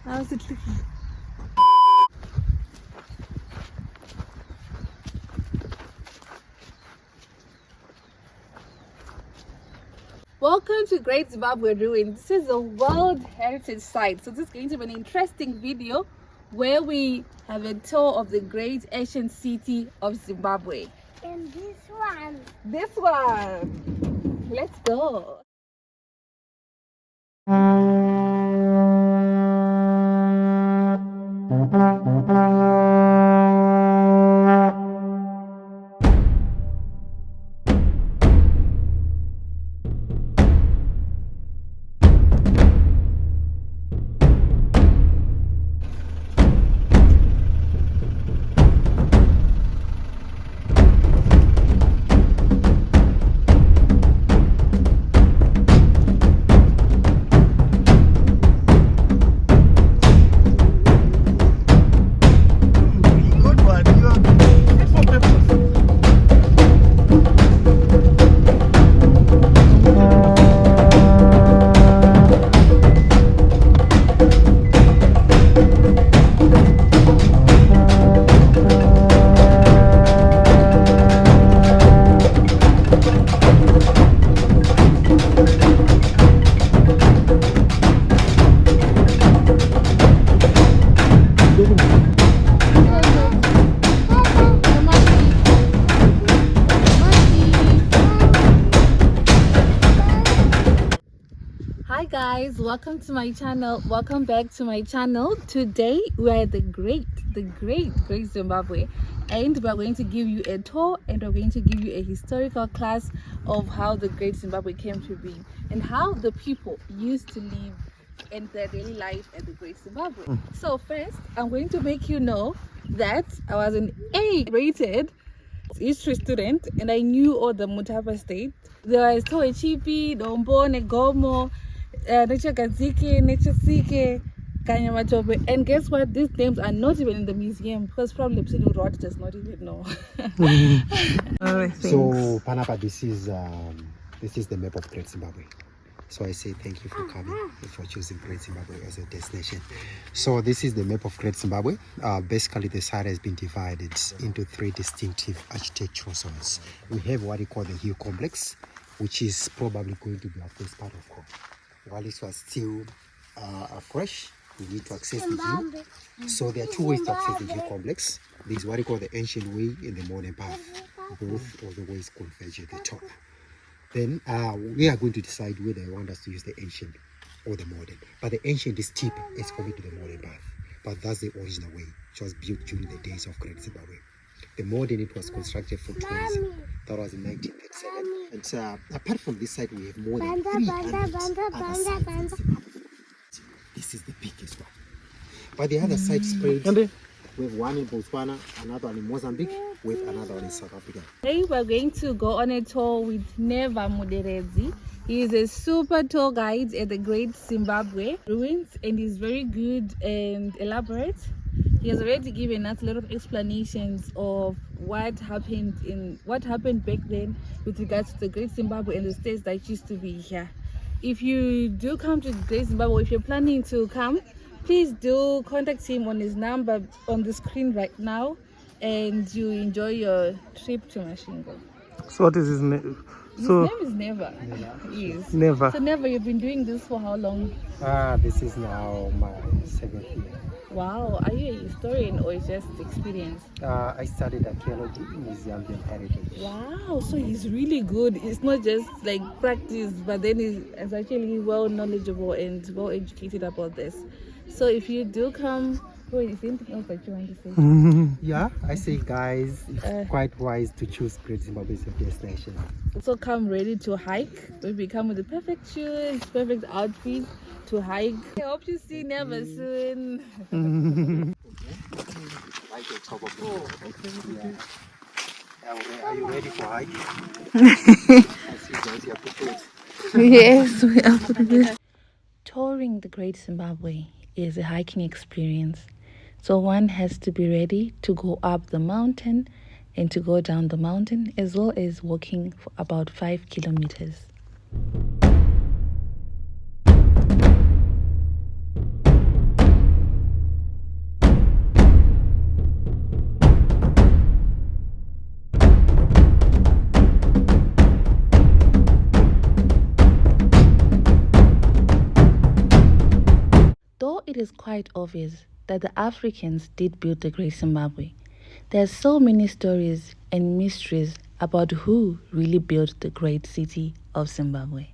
How's it looking? Welcome to Great Zimbabwe Ruins. This is a World Heritage Site. So this is going to be an interesting video where we have a tour of the great ancient city of Zimbabwe. And this one. This one. Let's go. Hi guys, welcome to my channel. Welcome back to my channel. Today we are at the great Zimbabwe, and we're going to give you a tour, and we're going to give you a historical class of how the great Zimbabwe came to be and how the people used to live and their daily life at the great Zimbabwe. So first, I'm going to make you know that I was an A-rated history student, and I knew all the Mutapa state. There was Toe Chipi, Dombo, Negomo, Nechagazike, Nechasike, Kanyamatope, and guess what? These names are not even in the museum because probably Pseudo Rod does not even know. So Panapa, this is the map of Great Zimbabwe. So I say thank you for coming and for choosing Great Zimbabwe as a destination. So this is the map of Great Zimbabwe. Basically the site has been divided into three distinctive architectural zones. We have what we call the hill complex, which is probably going to be our first part of course. While this was still fresh, we need to access the hill. So there are two ways to access the hill complex. This is what we call the ancient way and the modern path. Both of the ways converge at the top. Then we are going to decide whether I want us to use the ancient or the modern. But the ancient is steep as compared to the modern path. But that's the original way. It was built during the days of Great Zimbabwe. The modern, it was constructed for tourism. That was in 1937. And apart from this site, we have more than 300 other sites in Zimbabwe. This is the biggest one. But the other site spread. We have one in Botswana, another one in Mozambique, with another one in South Africa. Today we're going to go on a tour with Neva Muderezi. He is a super tour guide at the Great Zimbabwe Ruins, and he's very good and elaborate. He has already given us a lot of explanations of what happened back then with regards to the Great Zimbabwe and the states that used to be here. If you do come to Great Zimbabwe, if you're planning to come, please do contact him on his number on the screen right now, and you enjoy your trip to Mashingo. So what is his name? His name is Neva. Yes. Neva. So Neva, you've been doing this for how long? This is now my 7th year. Wow. Are you a historian or is just experience? I studied archaeology, museum and heritage. Wow. So he's really good. It's not just like practice, but then he's actually well knowledgeable and well educated about this. So if you do come, wait, is there anything else that you want to say? Yeah, I say guys, it's quite wise to choose Great Zimbabwe as a destination. Also come ready to hike. Maybe come with the perfect shoes, perfect outfit to hike. I hope you see Neva soon. Right at top of the hill. Are you ready for hiking? I see guys, you are prepared. Yes, we are prepared. Touring the Great Zimbabwe is a hiking experience. So one has to be ready to go up the mountain and to go down the mountain, as well as walking for about 5 kilometers. it is quite obvious that the Africans did build the Great Zimbabwe, there are so many stories and mysteries about who really built the great city of Zimbabwe.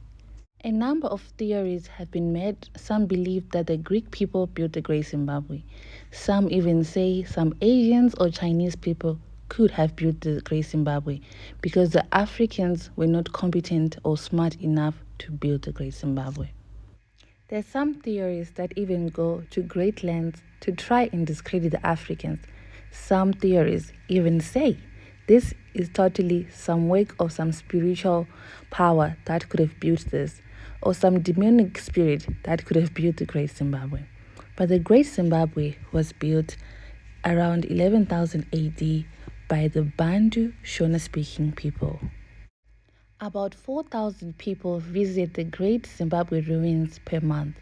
A number of theories have been made. Some believe that the Greek people built the Great Zimbabwe. Some even say some Asians or Chinese people could have built the Great Zimbabwe because the Africans were not competent or smart enough to build the Great Zimbabwe. There are some theories that even go to great lengths to try and discredit the Africans. Some theories even say this is totally some work of some spiritual power that could have built this, or some demonic spirit that could have built the Great Zimbabwe. But the Great Zimbabwe was built around 11,000 AD by the Bantu Shona-speaking people. About 4,000 people visit the Great Zimbabwe ruins per month,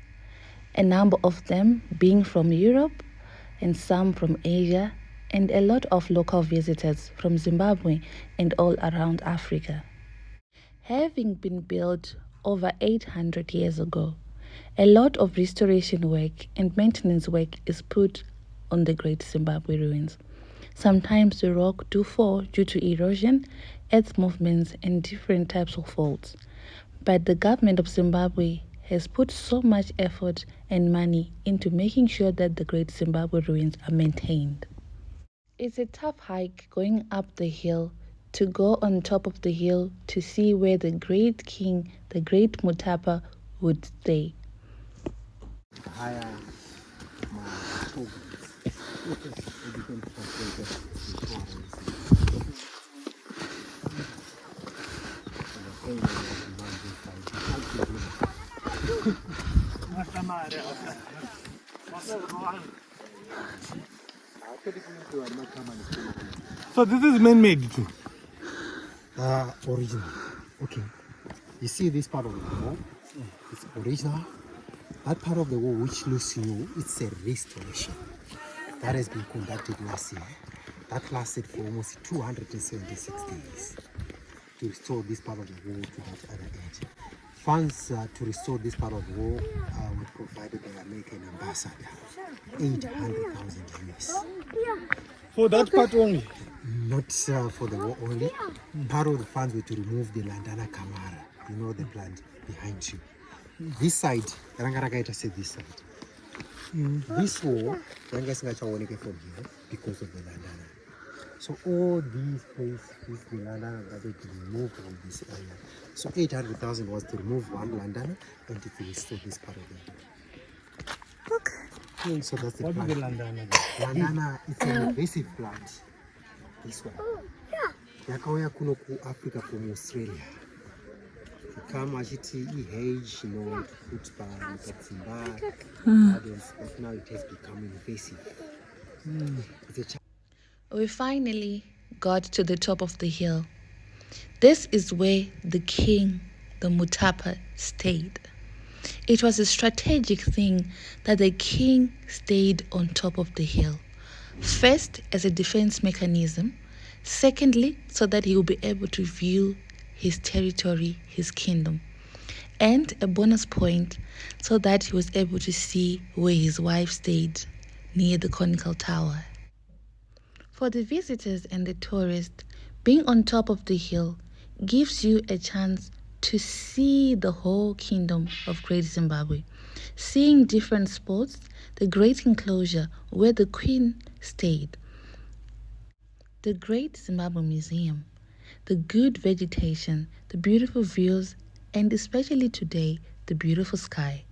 a number of them being from Europe and some from Asia, and a lot of local visitors from Zimbabwe and all around Africa. Having been built over 800 years ago, a lot of restoration work and maintenance work is put on the Great Zimbabwe ruins. Sometimes the rock do fall due to erosion, earth movements, and different types of faults. But the government of Zimbabwe has put so much effort and money into making sure that the Great Zimbabwe ruins are maintained. It's a tough hike going up the hill to go on top of the hill to see where the great king, the great Mutapa, would stay. So this is man-made too? Original. Okay. You see this part of the wall? It's original. That part of the wall which looks new, it's a restoration. That has been conducted last year. That lasted for almost 276 days to restore this part of the wall to that other edge. Funds to restore this part of the wall were provided by the American ambassador, 800,000 US. For that part only? Not for the wall only. Part of the funds were to remove the Landana Camara, you know, the plant behind you. This side, Rangaragaita said this side. This wall, Rangasingachawaneke from here because of the Landana. So all these places, the Landana that they removed from this area. So 800,000 was to remove one Landana and to restore this part of the wall. Okay. So that's the What plant. is the Landana? Landana is an invasive plant. This one. Yakauya kuno ku Africa from Australia. Come achiti hedge, you know, to put by gardens, but now it has become invasive. It's a We finally got to the top of the hill. This is where the king, the Mutapa, stayed. It was a strategic thing that the king stayed on top of the hill. First, as a defense mechanism. Secondly, so that he would be able to view his territory, his kingdom. And a bonus point, so that he was able to see where his wife stayed, near the conical tower. For the visitors and the tourists, being on top of the hill gives you a chance to see the whole kingdom of Great Zimbabwe, seeing different spots, the great enclosure where the queen stayed, the Great Zimbabwe Museum, the good vegetation, the beautiful views, and especially today, the beautiful sky.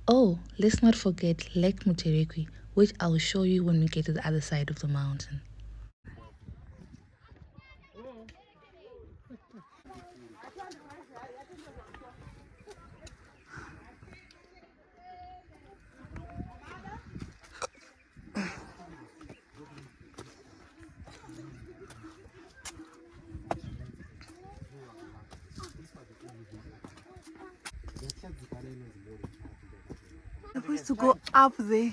Oh, let's not forget Lake Muterekwi, which I will show you when we get to the other side of the mountain. Supposed to go up there.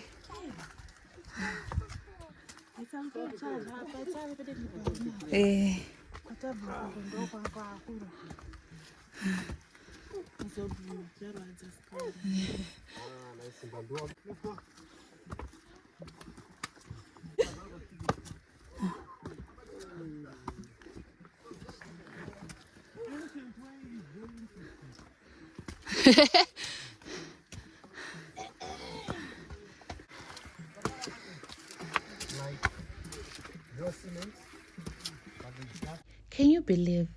Can you believe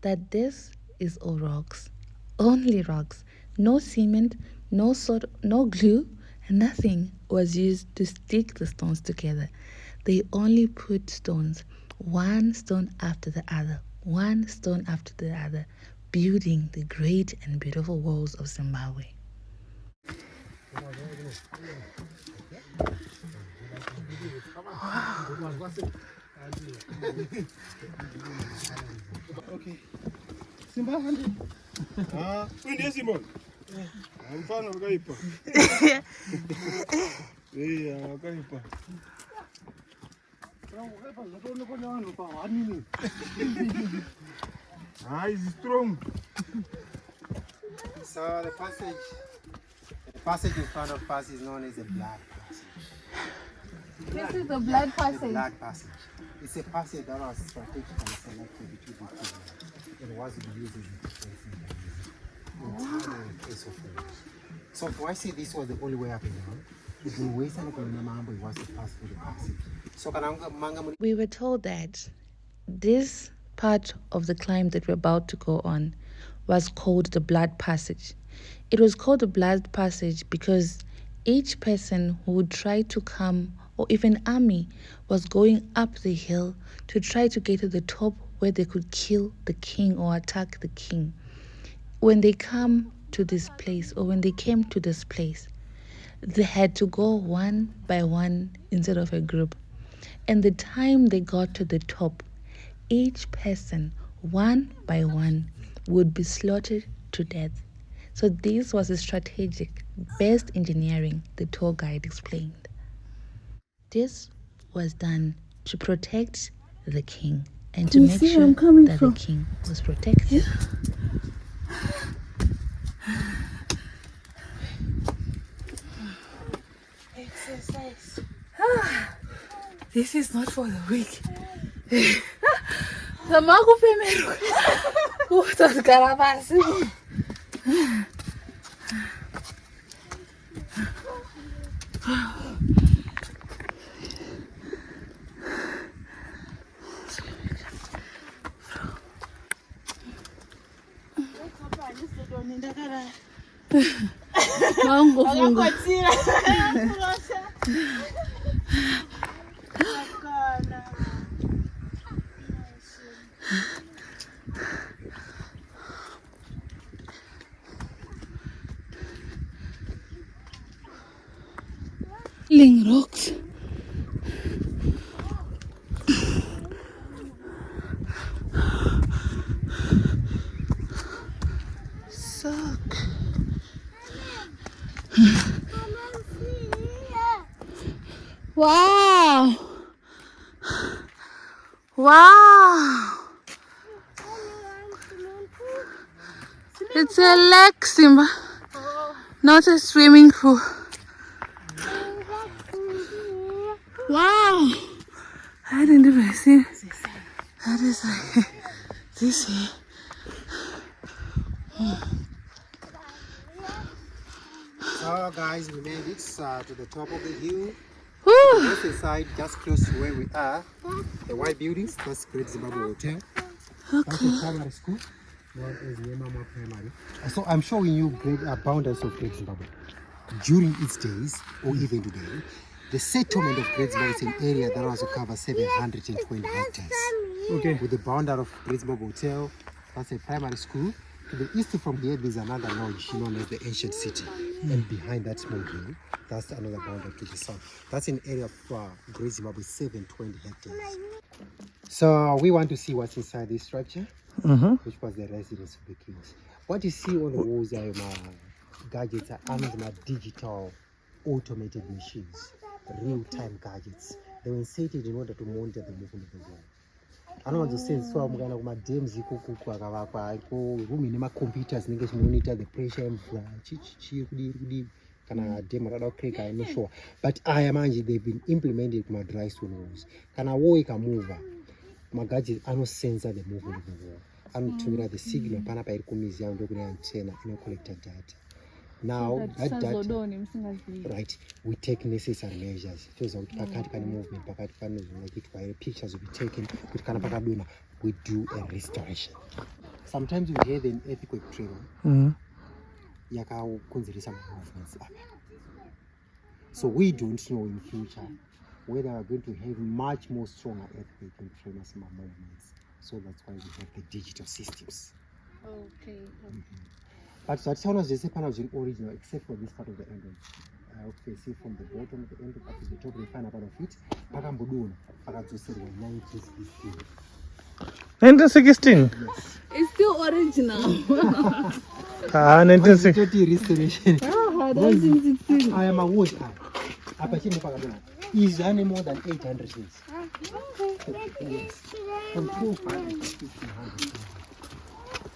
that this is all rocks? Only rocks. No cement, no salt, no glue, nothing was used to stick the stones together. They only put stones, one stone after the other, one stone after the other, building the great and beautiful walls of Zimbabwe. Okay. Simba handi. Undi Simba. Mfano wakaipa. Wakaipa. Wakaipa zotono kwa nyano pa hanini. He's strong. So the passage in front of us is known as the blood passage. This is the blood The passage. blood passage. It's a passage that was strategically selected between the two. It was used as a defense entirely in case of war. So if I say this was the only way up and down, if we wait and it was to pass through the passage. So We were told that this part of the climb that we're about to go on was called the blood passage. It was called the blood passage because each person who would try to come, or even army, was going up the hill to try to get to the top where they could kill the king or attack the king. When they come to this place, or when they came to this place, they had to go one by one instead of a group. And the time they got to the top, each person, one by one, would be slaughtered to death. So this was a strategic, best engineering, the tour guide explained. This was done to protect the king and to make sure that the king was protected. Exercise. This is not for the weak. The Magu Femero. What does Garabas? Mango fungo. Ling rocks. Suck. Wow. Wow. It's a lake, Simba. Not a swimming pool. Wow. I didn't even see. That is like this here. So guys, we made it to the top of the hill. Woo. Just inside, just close to where we are, the white buildings, that's Great Zimbabwe Hotel. That's the primary school, known as Yemama Primary. So I'm showing you great abundance of Great Zimbabwe. During its days, or even today, the settlement of Great Zimbabwe is an area that was to cover 720 hectares. Okay. With the boundary of Great Zimbabwe Hotel, that's a primary school. To the east from here, there's another lodge known as the Ancient City. And behind that small hill, that's another boundary to the south. That's an area of Great Zimbabwe, 720 hectares. So we want to see what's inside this structure, which was the residence of the kings. What you see on the walls are gadgets, digital automated machines, real-time gadgets. They were inserted in order to monitor the movement of the wall. Anowanzosenzeswa mukana kumadams ikuku akavakwa room ine macomputers inenge ichimonitor the pressure emvura chii kudii kana dam rada kukreka, I'm not sure, but manje they've been implemented kuma dry stone walls. Kana wall ikamuva, magadgets anosensa the movement of the wall, anotumira the signal pana pairi kumizia ndo kune antenna inocollecta data. Now that data, right, we take necessary measures. So pakati pane movement, pakati pane zvinoitwa, pictures will be taken, kuti kana pakadona, we do a restoration. Sometimes we hear an earthquake trigger. Yakakonzeresa movements up. So we don't know in future whether we are going to have much more stronger earthquake and tremors movements. So that's why we have the digital systems. Okay. But that sound as just original, except for this part of the end. Okay, see from the bottom to the end up to the top, they find a part of it. Pakambuduna, Pakatsusiri, 1916. 1916? Yes. It's still original. 1916. Restoration. 1916. I am a wood. Apachino Pakaduna. Is any more than 800 years. Yes. From 200 to 1500.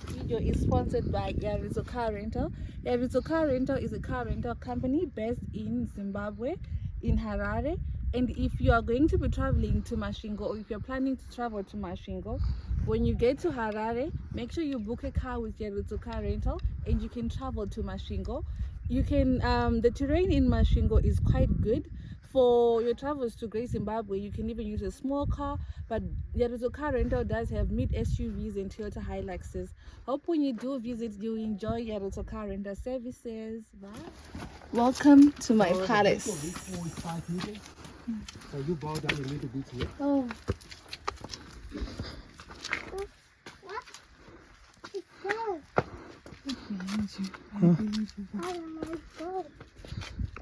Video is sponsored by Yavizo Car Rental. Yavizo Car Rental is a car rental company based in Zimbabwe, in Harare. And if you are going to be traveling to Masvingo, or if you're planning to travel to Masvingo, when you get to Harare, make sure you book a car with Yavizo Car Rental, and you can travel to Masvingo. You can the terrain in Masvingo is quite good. For your travels to Great Zimbabwe, you can even use a small car, but Yavizo Car Rental does have mid SUVs and Toyota Hiluxes. Hope when you do visit, you enjoy Yavizo Car Rental services. Bye. Welcome to my palace. So you bow down a little bit here. Oh.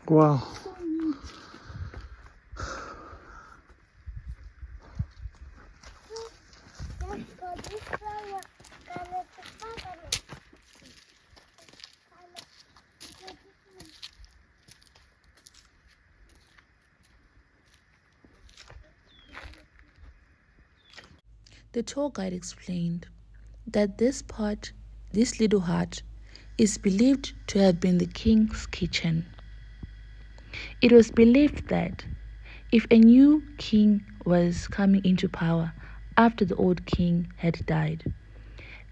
Wow. The tour guide explained that this little hut, is believed to have been the king's kitchen. It was believed that if a new king was coming into power after the old king had died,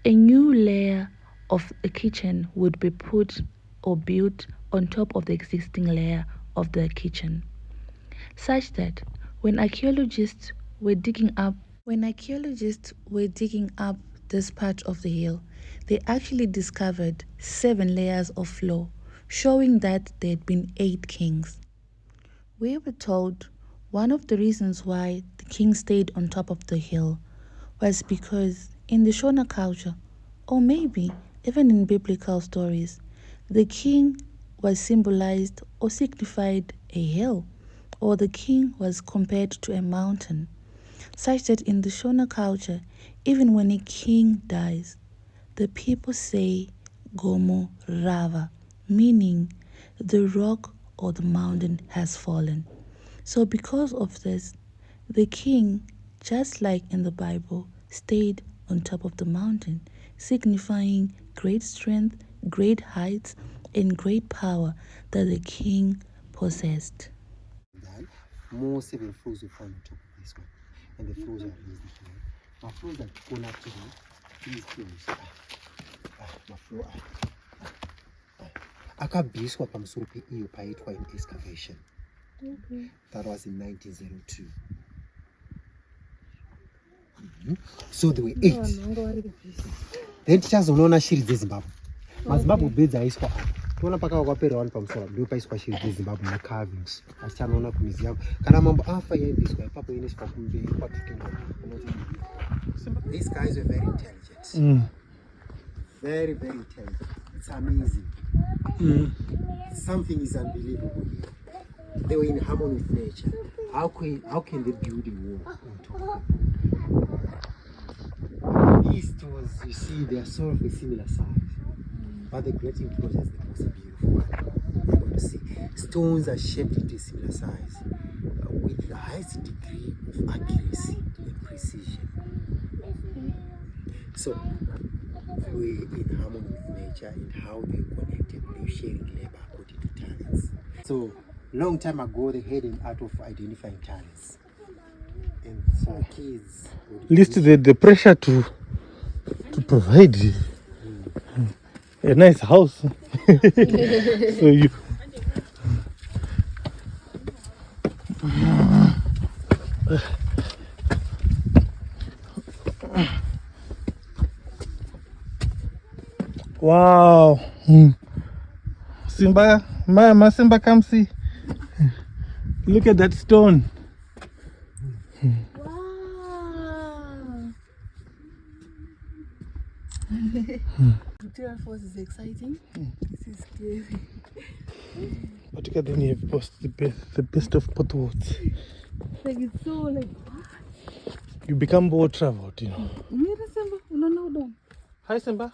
a new layer of the kitchen would be put or built on top of the existing layer of the kitchen, such that when archaeologists were digging up this part of the hill, they actually discovered 7 layers of floor, showing that there had been 8 kings. We were told one of the reasons why the king stayed on top of the hill was because in the Shona culture, or maybe even in biblical stories, the king was symbolized or signified a hill, or the king was compared to a mountain, such that in the Shona culture, even when a king dies, the people say Gomo Rava, meaning the rock or the mountain has fallen. So because of this, the king, just like in the Bible, stayed on top of the mountain, signifying great strength, great heights, and great power that the king possessed. More 7 floors we found on top of this one, and the floors are raised here. My floors are gone up to these floors. My floor akabviswa pamusoro peiyo paitwa in excavation. That was in 1902. So there were 8. Then tichazoona shiri dzeZimbabwe. MaZimbabwe beds aiswa apa. Toona pakava kwapera 1 pamusoro ndipo paiswa shiri dzeZimbabwe necarvings. Asichanoona kumuseum. Kana mambo afa yaibviswa ipapo inoiswa kumberi kwatukengwa. These guys were very intelligent. Very, very intelligent. It's amazing. Something is unbelievable here. They were in harmony with nature. How can they build a wall on top of it? These stones, you see, they are sort of a similar size. But the Great enclosure is the most beautiful one. You're going to see. Stones are shaped into a similar size with the highest degree of accuracy and precision. So, we're in harmony with nature and how they connected, they're sharing labor according to talents. So long time ago they had an art of identifying talents. And so kids would At least the pressure to provide a nice house. So you. Wow. Simba, my Simba, come see. Look at that stone. Wow. Victoria Falls is exciting. This is scary. But look at then you have the best of both worlds. Like it's so like You become more traveled, you know. Simba. No, no, don't. Hi Simba.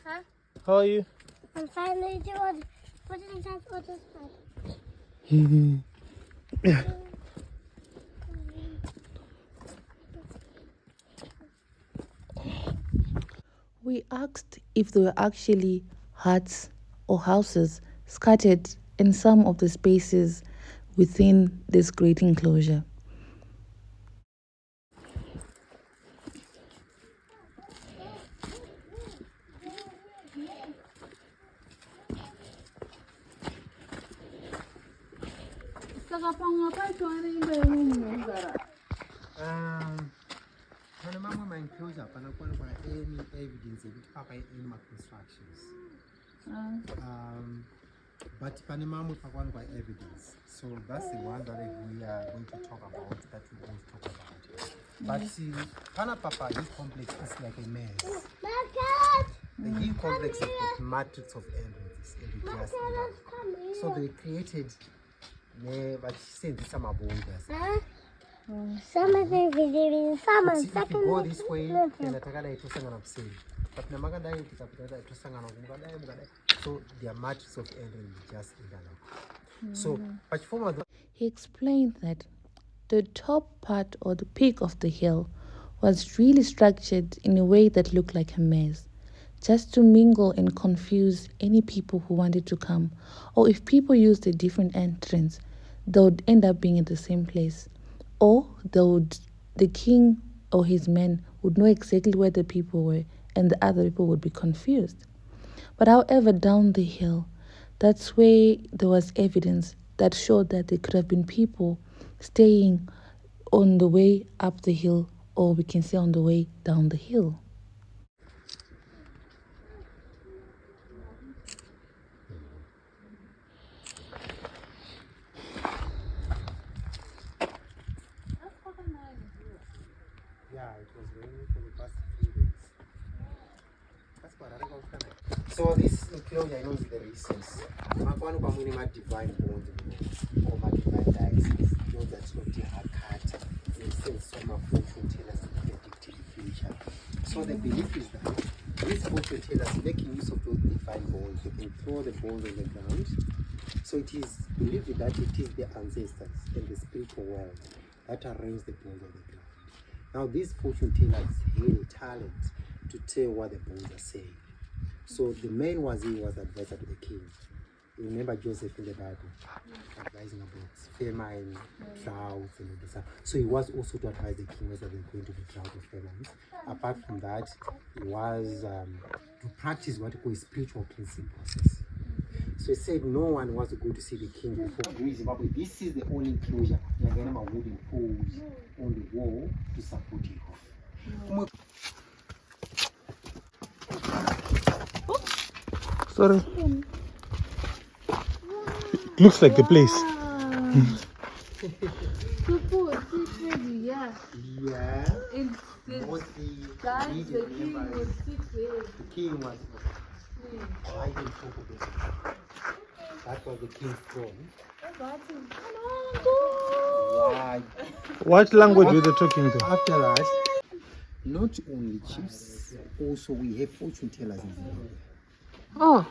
Huh? How are you? I'm finally doing putting inside water. We asked if there were actually huts or houses scattered in some of the spaces within this great enclosure. any evidence of animal constructions. But Panamamu Pakwanwa evidence. So that's the one that we are going to talk about, that we will talk about. But see, Panapapa, this complex is like a maze. The hill complex has got matrix of elements every class. So they created but since some are boulders. Some of them video, some are If you go this way, then I to sing an but Namagada to sing an so their matrix of elements just in So, but for He explained that the top part or the peak of the hill was really structured in a way that looked like a maze, just to mingle and confuse any people who wanted to come, or if people used a different entrance, they would end up being at the same place, or the king or his men would know exactly where the people were, and the other people would be confused. But however, down the hill, that's where there was evidence that showed that there could have been people staying on the way up the hill, or we can say on the way down the hill. Yeah, it was raining for the past few days. That's what I got. So this enclosure I know is the recess. One of my divine bond or my divine diocese. Those that's not the hard cut. They say some of fortune tellers predict the future. So the belief is that these fortune tellers making use of those divine bonds, they can throw the bond on the ground. So it is believed that it is the ancestors and the spiritual world that arrange the bonds on the ground. Now these fortune tellers had a talent to tell what the bones are saying. So the man was advisor to the king. You remember Joseph in the Bible, advising about famine, droughts, and all this stuff. So he was also to advise the king whether they're going to be drought or famines. Apart from that, he was to practice what we call a spiritual cleansing process. So he said no one was to go to see the king before Great Zimbabwe. This is the only enclosure. There are wooden poles on the wall to support it. Sorry. It looks like the place. Yeah. Yeah. And Mostly the king would sit there. the king was right in top of it. That was the king's throne. Yeah. What language were they talking to? After that, not only chiefs, also we have fortune tellers in Zimbabwe. Oh.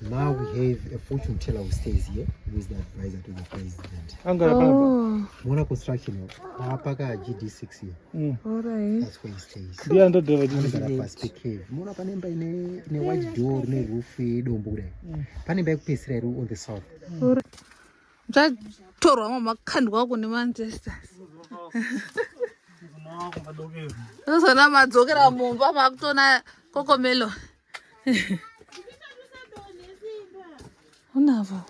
Now we have a fortune teller who stays here, who is the advisor to the president. Oh, Mona construction, Paka GD6 here. all right. That's where he stays. The under driver First cave. Mona panemba in a white door, in a roof, dombo. Panemba pestry on the south. Torwa mamakhandwa kune Manchester. Zona madzokera mumba makutona kokomelo. Unavo.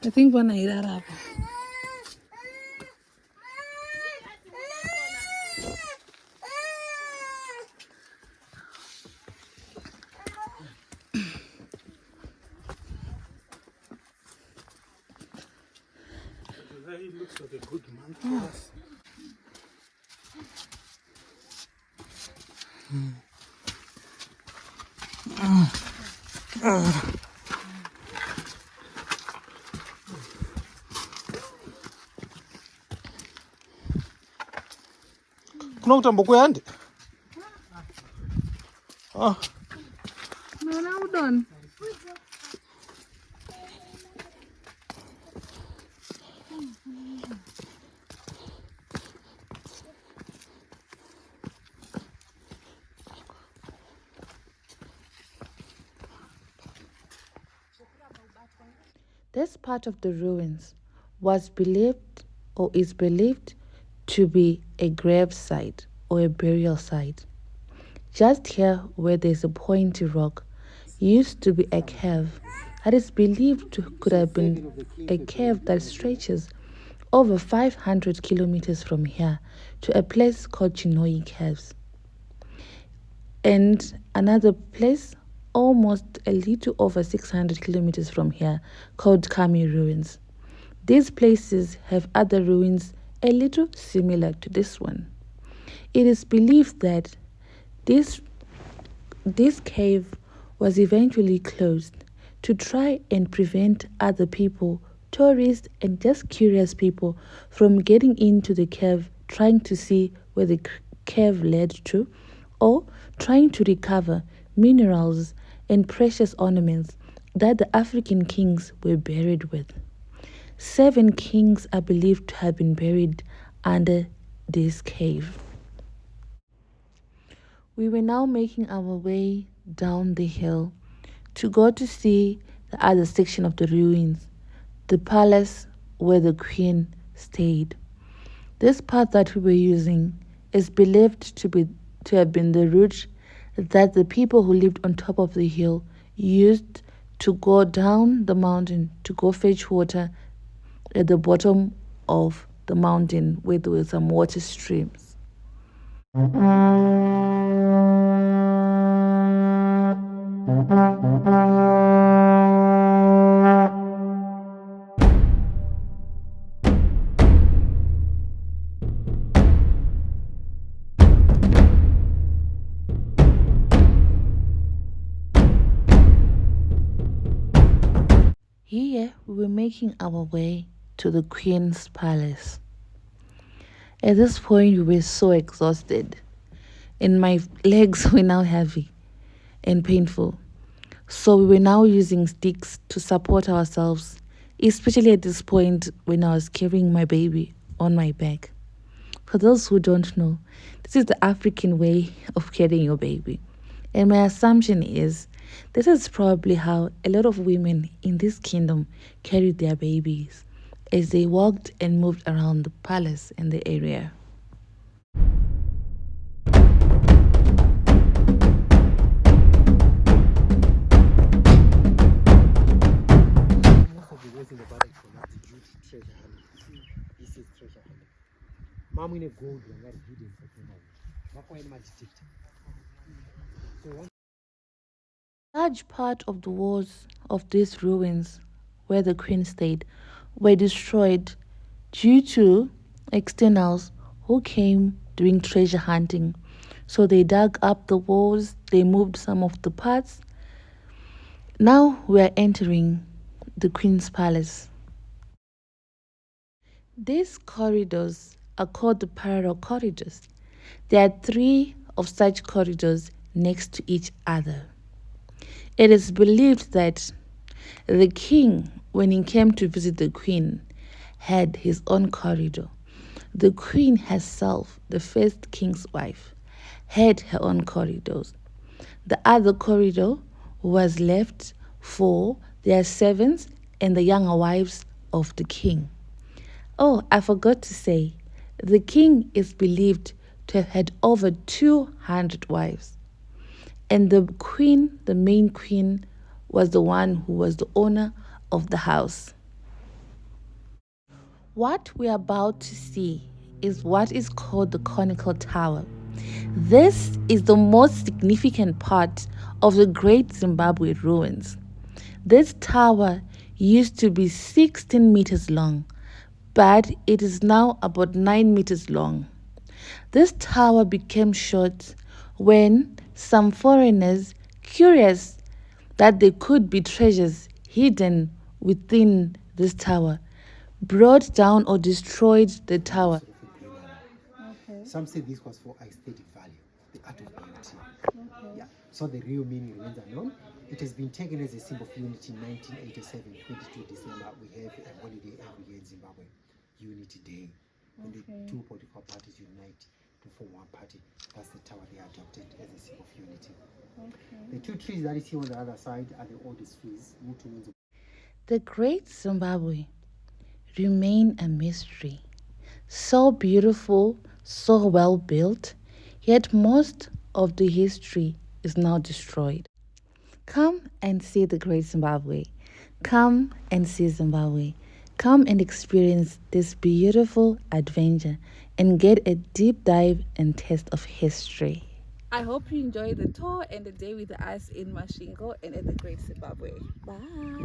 I think vanairara apa. He looks like a good man to us. Kuna kutambo kuyandi? Ah. No, now done. This part of the ruins was believed or is believed to be a grave site or a burial site. Just here where there's a pointy rock used to be a cave that is believed to could have been a cave that stretches over 500 kilometers from here to a place called Chinoi Caves. And another place almost a little over 600 kilometers from here called Kami Ruins. These places have other ruins a little similar to this one. It is believed that this cave was eventually closed to try and prevent other people, tourists and just curious people, from getting into the cave trying to see where the cave led to, or trying to recover minerals and precious ornaments that the African kings were buried with. 7 kings are believed to have been buried under this cave. We were now making our way down the hill to go to see the other section of the ruins, the palace where the queen stayed. This path that we were using is believed to have been the route that the people who lived on top of the hill used to go down the mountain to go fetch water at the bottom of the mountain where there were some water streams. Here we were making our way to the Queen's Palace. At this point, we were so exhausted, and my legs were now heavy and painful. So we were now using sticks to support ourselves, especially at this point when I was carrying my baby on my back. For those who don't know, this is the African way of carrying your baby. And my assumption is this is probably how a lot of women in this kingdom carried their babies as they walked and moved around the palace and the area. Most of the ways in the barracks were not due to treasure hunting. This is treasure hunting. Mom in a gold one that is hidden for so Large part of the walls of these ruins where the queen stayed were destroyed due to externals who came doing treasure hunting. So they dug up the walls, they moved some of the parts. Now we are entering the Queen's Palace. These corridors are called the parallel corridors. There are 3 of such corridors next to each other. It is believed that the king, when he came to visit the queen, had his own corridor. The queen herself, the first king's wife, had her own corridors. The other corridor was left for their servants and the younger wives of the king. Oh, I forgot to say, the king is believed to have had over 200 wives. And the queen, the main queen, was the one who was the owner of the house. What we're about to see is what is called the conical tower. This is the most significant part of the Great Zimbabwe ruins. This tower used to be 16 meters long, but it is now about 9 meters long. This tower became short when some foreigners, curious that there could be treasures hidden within this tower, brought down or destroyed the tower. Some say this was for aesthetic value, the art of beauty. Yeah. So the real meaning remains unknown. It has been taken as a symbol of unity in 1987, 22 December. We have a holiday every year in Zimbabwe, Unity Day. When the two political parties unite to form one party, that's the tower they adopted as a symbol of unity. The two trees that is here on the other side are the oldest trees. The Great Zimbabwe remain a mystery. So beautiful, so well built, yet most of the history is now destroyed. Come and see the Great Zimbabwe. Come and see Zimbabwe. Come and experience this beautiful adventure and get a deep dive and taste of history. I hope you enjoyed the tour and the day with us in Masvingo and at the Great Zimbabwe. Bye.